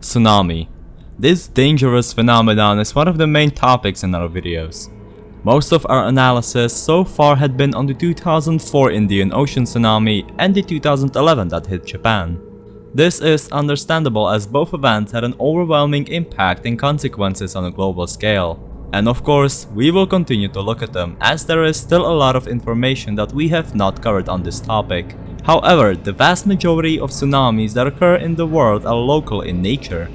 Tsunami. This dangerous phenomenon is one of the main topics in our videos. Most of our analysis so far had been on the 2004 Indian Ocean tsunami and the 2011 that hit Japan. This is understandable as both events had an overwhelming impact and consequences on a global scale. And of course, we will continue to look at them as there is still a lot of information that we have not covered on this topic. However, the vast majority of tsunamis that occur in the world are local in nature.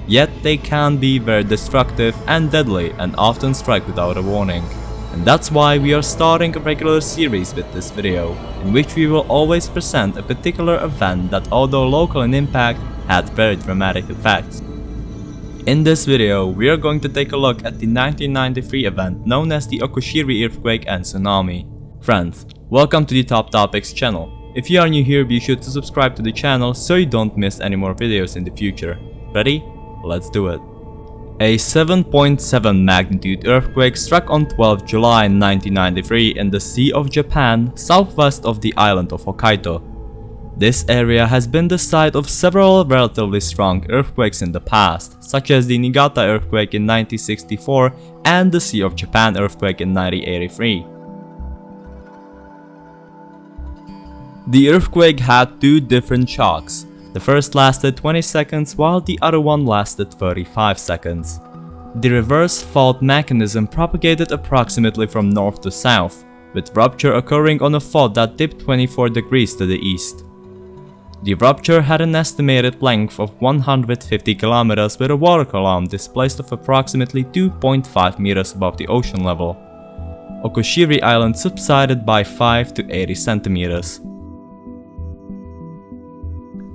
Yet they can be very destructive and deadly and often strike without a warning. And that's why we are starting a regular series with this video, in which we will always present a particular event that, although local in impact, had very dramatic effects. In this video, we are going to take a look at the 1993 event known as the Okushiri earthquake and tsunami. Friends, welcome to the Top Topics channel. If you are new here, be sure to subscribe to the channel so you don't miss any more videos in the future. Ready? Let's do it. A 7.7 magnitude earthquake struck on 12 July 1993 in the Sea of Japan, southwest of the island of Hokkaido. This area has been the site of several relatively strong earthquakes in the past, such as the Niigata earthquake in 1964 and the Sea of Japan earthquake in 1983. The earthquake had two different shocks. The first lasted 20 seconds while the other one lasted 35 seconds. The reverse fault mechanism propagated approximately from north to south, with rupture occurring on a fault that dipped 24 degrees to the east. The rupture had an estimated length of 150 kilometers with a water column displaced of approximately 2.5 meters above the ocean level. Okushiri Island subsided by 5 to 80 centimeters.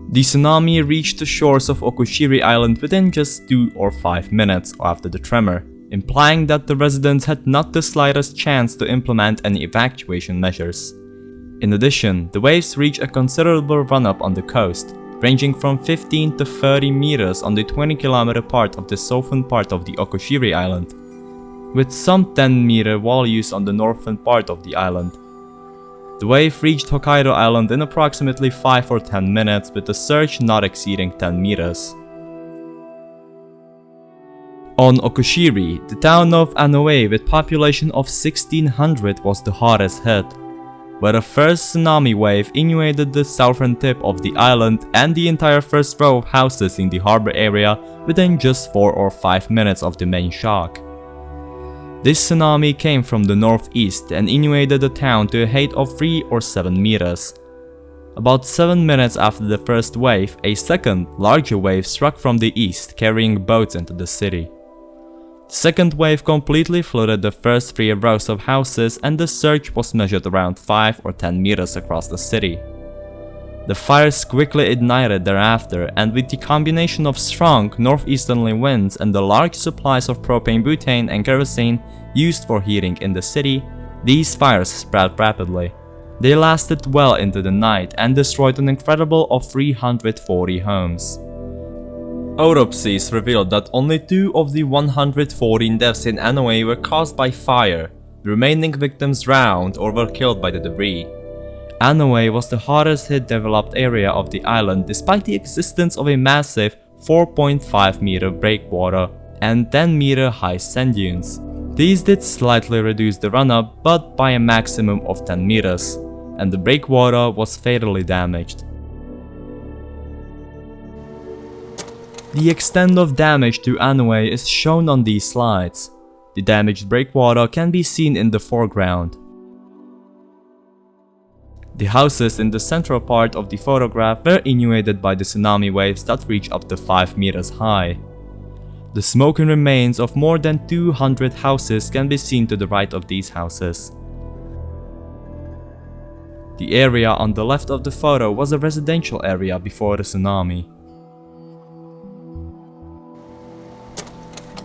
The tsunami reached the shores of Okushiri Island within just 2 or 5 minutes after the tremor, implying that the residents had not the slightest chance to implement any evacuation measures. In addition, the waves reached a considerable run-up on the coast, ranging from 15 to 30 meters on the 20-kilometer part of the southern part of the Okushiri Island, with some 10-meter volleys on the northern part of the island. The wave reached Hokkaido Island in approximately 5 or 10 minutes, with the surge not exceeding 10 meters. On Okushiri, the town of Anoe with population of 1600 was the hardest hit, where the first tsunami wave inundated the southern tip of the island and the entire first row of houses in the harbor area within just 4 or 5 minutes of the main shock. This tsunami came from the northeast and inundated the town to a height of 3 or 7 meters. About 7 minutes after the first wave, a second, larger wave struck from the east, carrying boats into the city. The second wave completely flooded the first 3 rows of houses and the surge was measured around 5 or 10 meters across the city. The fires quickly ignited thereafter, and with the combination of strong northeasterly winds and the large supplies of propane, butane and kerosene used for heating in the city, these fires spread rapidly. They lasted well into the night and destroyed an incredible of 340 homes. Autopsies revealed that only 2 of the 114 deaths in Anoe were caused by fire. The remaining victims drowned or were killed by the debris. Anoe was the hardest hit developed area of the island despite the existence of a massive 4.5 meter breakwater and 10 meter high sand dunes. These did slightly reduce the run-up, but by a maximum of 10 meters, and the breakwater was fatally damaged. The extent of damage to Anoe is shown on these slides. The damaged breakwater can be seen in the foreground. The houses in the central part of the photograph were inundated by the tsunami waves that reached up to 5 meters high. The smoking remains of more than 200 houses can be seen to the right of these houses. The area on the left of the photo was a residential area before the tsunami.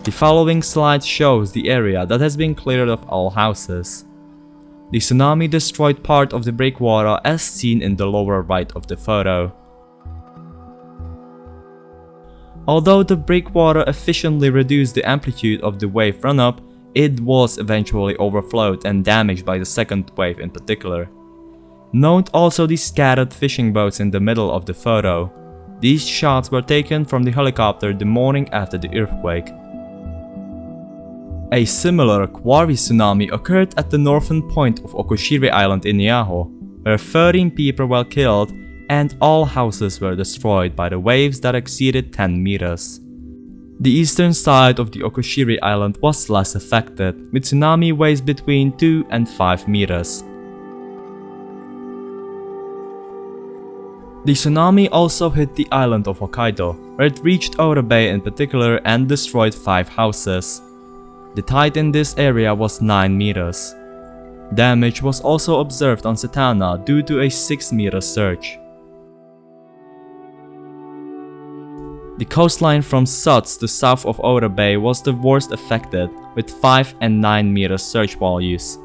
The following slide shows the area that has been cleared of all houses. The tsunami destroyed part of the breakwater as seen in the lower right of the photo. Although the breakwater efficiently reduced the amplitude of the wave run-up, it was eventually overflowed and damaged by the second wave in particular. Note also the scattered fishing boats in the middle of the photo. These shots were taken from the helicopter the morning after the earthquake. A similar quarry tsunami occurred at the northern point of Okushiri Island in Niihau, where 13 people were killed and all houses were destroyed by the waves that exceeded 10 meters. The eastern side of the Okushiri Island was less affected, with tsunami waves between 2 and 5 meters. The tsunami also hit the island of Hokkaido, where it reached Ora Bay in particular and destroyed 5 houses. The tide in this area was 9 meters. Damage was also observed on Setana due to a 6-meter surge. The coastline from Suts to south of Ora Bay was the worst affected, with 5 and 9 meter surge values.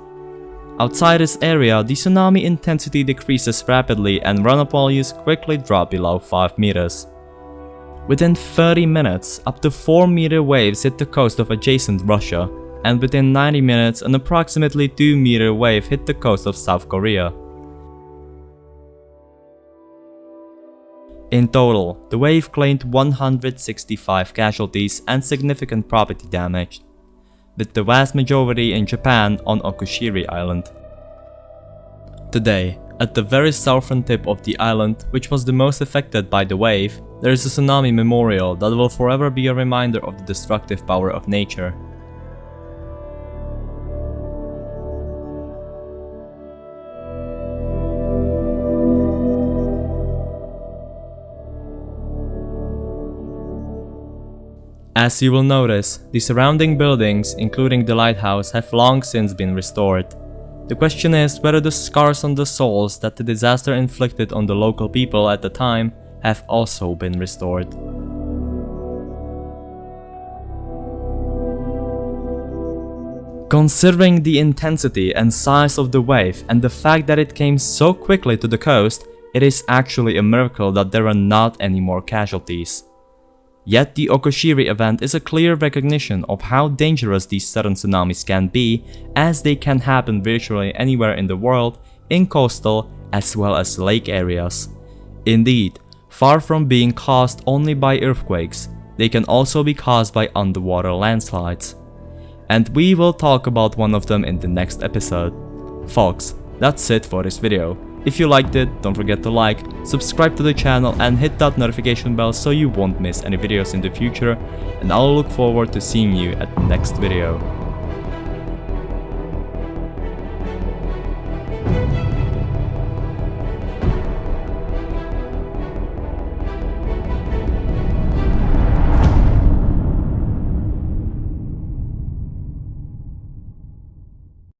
Outside this area, the tsunami intensity decreases rapidly and runoff values quickly drop below 5 meters. Within 30 minutes, up to 4-meter waves hit the coast of adjacent Russia, and within 90 minutes, an approximately 2-meter wave hit the coast of South Korea. In total, the wave claimed 165 casualties and significant property damage, with the vast majority in Japan on Okushiri Island. Today, at the very southern tip of the island, which was the most affected by the wave, there is a tsunami memorial that will forever be a reminder of the destructive power of nature. As you will notice, the surrounding buildings, including the lighthouse, have long since been restored. The question is whether the scars on the souls that the disaster inflicted on the local people at the time have also been restored. Considering the intensity and size of the wave and the fact that it came so quickly to the coast, it is actually a miracle that there are not any more casualties. Yet the Okushiri event is a clear recognition of how dangerous these sudden tsunamis can be, as they can happen virtually anywhere in the world, in coastal as well as lake areas. Indeed, far from being caused only by earthquakes, they can also be caused by underwater landslides. And we will talk about one of them in the next episode. Folks, that's it for this video. If you liked it, don't forget to like, subscribe to the channel and hit that notification bell so you won't miss any videos in the future, and I'll look forward to seeing you at the next video.